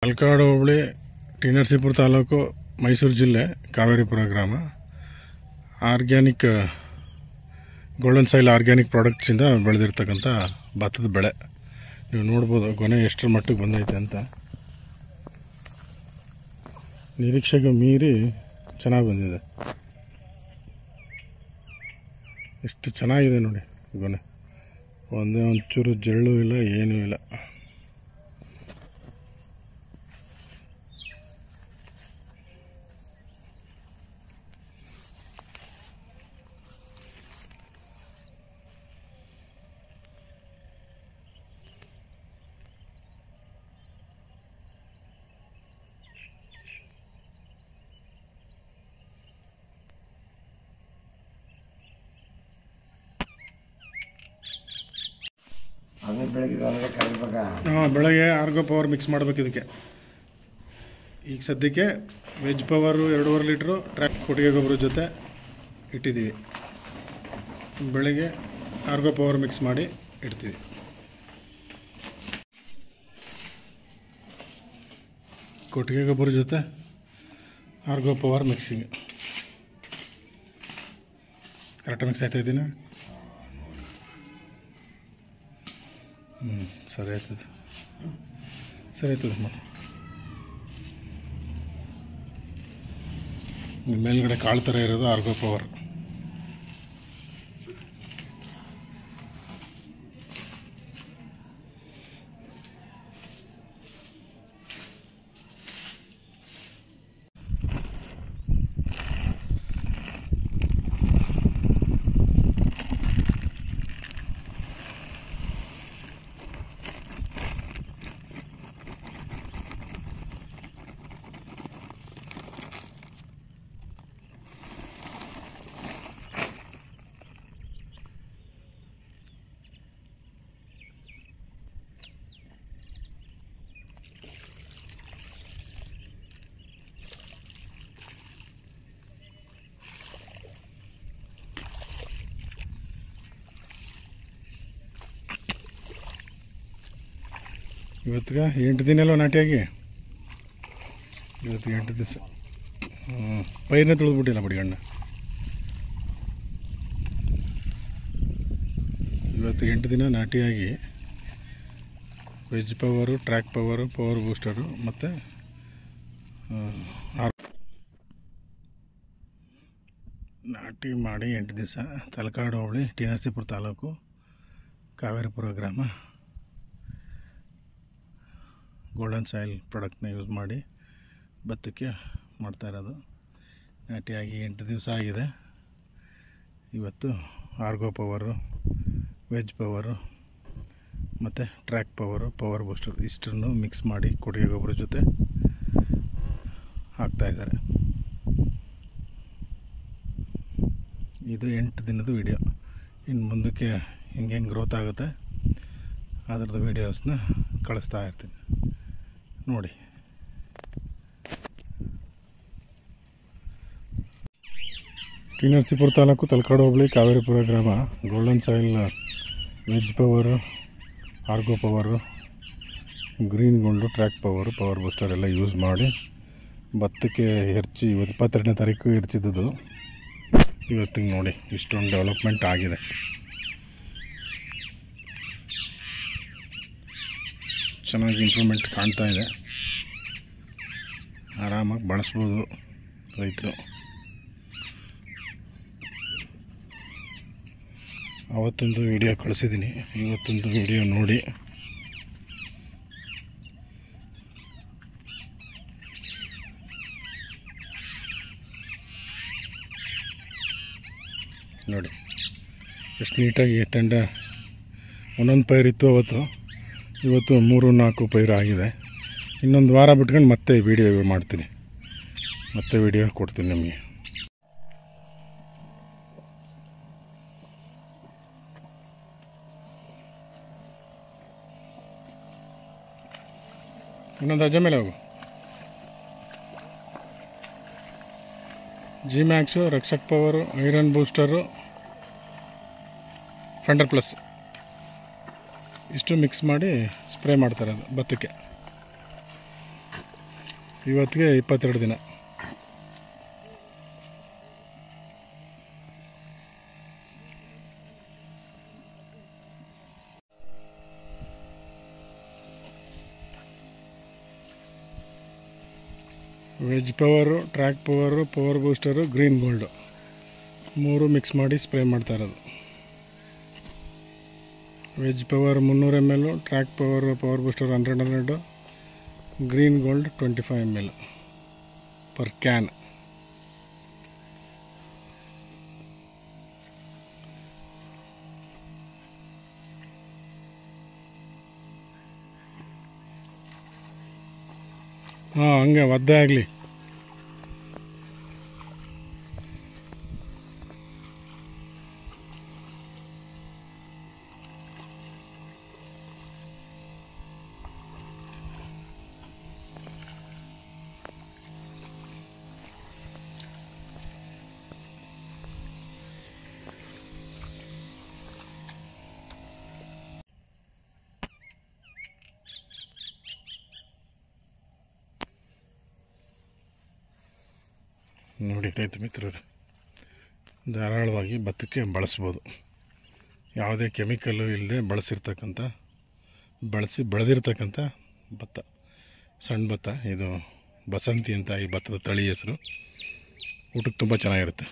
Talakadu hobli T Narasipura taluk Mysuru ಜಿಲ್ಲೆ ಕಾವೇರಿಪುರ ಗ್ರಾಮ. Organic golden soil organic ಪ್ರಾಡಕ್ಟ್ಸಿಂದ ಬೆಳೆದಿರ್ತಕ್ಕಂಥ ಭತ್ತದ ಬೆಳೆ ನೀವು ನೋಡ್ಬೋದು. ಗೊನೆ ಎಷ್ಟರ ಮಟ್ಟಿಗೆ ಬಂದೈತೆ ಅಂತ. ನಿರೀಕ್ಷೆಗೆ ಮೀರಿ ಚೆನ್ನಾಗಿ ಬಂದಿದೆ. ಎಷ್ಟು ಚೆನ್ನಾಗಿದೆ ನೋಡಿ ಗೊನೆ. ಒಂದೇ ಒಂಚೂರು ಜಳ್ಳು ಇಲ್ಲ, ಏನೂ ಇಲ್ಲ. ಬೆಳಗ್ಗೆ ಆರ್ಗೋ ಪವರ್ ಮಿಕ್ಸ್ ಮಾಡಬೇಕು ಇದಕ್ಕೆ. ಈಗ ಸದ್ಯಕ್ಕೆ ವೆಜ್ ಪವರು 2.5 ಲೀಟ್ರು ಟ್ರ್ಯಾಕ್ ಕೊಟ್ಟಿಗೆ ಗೊಬ್ಬರ ಜೊತೆ ಇಟ್ಟಿದ್ದೀವಿ. ಬೆಳಗ್ಗೆ ಆರ್ಗೋ ಪವರ್ ಮಿಕ್ಸ್ ಮಾಡಿ ಇಡ್ತೀವಿ. ಕೊಟ್ಟಿಗೆ ಗೊಬ್ಬರ ಜೊತೆ ಆರ್ಗೋ ಪವರ್ ಮಿಕ್ಸಿಂಗ್ ಕರೆಕ್ಟಾಗಿ ಮಿಕ್ಸ್ ಆಯ್ತಾ ಇದ್ದೀನಿ. ಸರಿ ಆಯ್ತದೆ ಮಾಡಿ. ಮೇಲ್ಗಡೆ ಕಾಳು ಥರ ಇರೋದು ಆರ್ಗೋ ಪವರ್. ಇವತ್ತಿಗೆ 8 ದಿನ ಅಲ್ವ ನಾಟಿಯಾಗಿ. ಇವತ್ತಿಗೆ 8 ದಿವಸ. ಪೈರನ್ನೇ ತುಳಿದ್ಬಿಟ್ಟಿಲ್ಲ ಬಡಿಗಣ್ಣ. ಇವತ್ತಿಗೆ 8 ದಿನ ನಾಟಿಯಾಗಿ veg power, track power, power booster ಮತ್ತು ನಾಟಿ ಮಾಡಿ 8 ದಿವಸ. ತಲಕಾಡು ಹೋಬಳಿ ಟಿ ನರಸೀಪುರ ತಾಲೂಕು ಕಾವೇರಿಪುರ ಗ್ರಾಮ. ಗೋಲ್ಡನ್ ಸಾಯಿಲ್ ಪ್ರಾಡಕ್ಟ್ನ ಯೂಸ್ ಮಾಡಿ ಭತ್ತಕ್ಕೆ ಮಾಡ್ತಾಯಿರೋದು. ನಾಟಿಯಾಗಿ 8 ದಿವಸ ಆಗಿದೆ. ಇವತ್ತು ಆರ್ಗೋ ಪವರು, ವೆಜ್ ಪವರು ಮತ್ತು ಟ್ರ್ಯಾಕ್ ಪವರು, ಪವರ್ ಬೂಸ್ಟರ್ ಇಷ್ಟನ್ನು ಮಿಕ್ಸ್ ಮಾಡಿ ಕೊಟ್ಟಿಗೆ ಗೊಬ್ಬರ ಜೊತೆ ಹಾಕ್ತಾಯಿದ್ದಾರೆ. ಇದು 8 ದಿನದ ವಿಡಿಯೋ. ಇನ್ನು ಮುಂದಕ್ಕೆ ಹೆಂಗೆ ಗ್ರೋತ್ ಆಗುತ್ತೆ ಅದರದ್ದು ವೀಡಿಯೋಸ್ನ ಕಳಿಸ್ತಾ ಇರ್ತೀನಿ ನೋಡಿ. ಟಿ ನರಸೀಪುರ ತಾಲೂಕು ತಲಕಾಡು ಹೋಬಳಿ ಕಾವೇರಿಪುರ ಗ್ರಾಮ. ಗೋಲ್ಡನ್ ಸಾಯಿಲ್ ವೆಜ್ ಪವರು, ಆರ್ಗೋ power, green gold, track power, power booster ಎಲ್ಲ ಯೂಸ್ ಮಾಡಿ ಭತ್ತಕ್ಕೆ ಹೆರ್ಚಿ. ಇವತ್ತು 22ನೇ ತಾರೀಕು ಹೆರ್ಚಿದ್ದು. ಇವತ್ತಿಗೆ ನೋಡಿ ಇಷ್ಟೊಂದು ಡೆವಲಪ್ಮೆಂಟ್ ಆಗಿದೆ. ಚೆನ್ನಾಗಿ ಇಂಪ್ರೂವ್ಮೆಂಟ್ ಕಾಣ್ತಾ ಇದೆ. ಆರಾಮಾಗಿ ಬಳಸ್ಬೋದು ರೈತರು. ಅವತ್ತೊಂದು ವಿಡಿಯೋ ಕಳಿಸಿದ್ದೀನಿ, ಇವತ್ತೊಂದು ವಿಡಿಯೋ ನೋಡಿ. ನೋಡಿ ಎಷ್ಟು ನೀಟಾಗಿ ತಂಡ. ಒಂದೊಂದು ಪೈರಿತ್ತು ಅವತ್ತು. ಇವತ್ತು 3-4 ಪೈರು ಆಗಿದೆ. ಇನ್ನೊಂದು ವಾರ ಬಿಟ್ಕೊಂಡು ಮತ್ತೆ ವಿಡಿಯೋ ಮಾಡ್ತೀನಿ, ಮತ್ತೆ ವಿಡಿಯೋ ಕೊಡ್ತೀನಿ ನಿಮಗೆ. ಇನ್ನೊಂದು ಅಜ್ಜ ಮೇಲೆ ಹೋಗು. G max, Rakshak power, iron booster, ಫೆಂಡರ್ plus ಇಷ್ಟು ಮಿಕ್ಸ್ ಮಾಡಿ ಸ್ಪ್ರೇ ಮಾಡ್ತಾರೆ ಅದು ಭತ್ತಕ್ಕೆ. ಇವತ್ತಿಗೆ 22 ದಿನ. Veg power, track power, power booster, green gold 3 mix ಮಾಡಿ ಸ್ಪ್ರೇ ಮಾಡ್ತಾ ಇರೋದು. Veg power 300 ml, track power, power booster 100, green gold 25 ml per can. ಹಂಗೆ ಒದ್ದೆ ಆಗಲಿ. ನೋಡಿ ರೈತ ಮಿತ್ರರು, ಧಾರಾಳವಾಗಿ ಭತ್ತಕ್ಕೆ ಬಳಸ್ಬೋದು. ಯಾವುದೇ ಕೆಮಿಕಲ್ಲು ಇಲ್ಲದೆ ಬೆಳೆದಿರ್ತಕ್ಕಂಥ ಭತ್ತ, ಸಣ್ಣ ಭತ್ತ. ಇದು ಬಸಂತಿ ಅಂತ ಈ ಭತ್ತದ ತಳಿ ಹೆಸರು. ಊಟಕ್ಕೆ ತುಂಬ ಚೆನ್ನಾಗಿರುತ್ತೆ.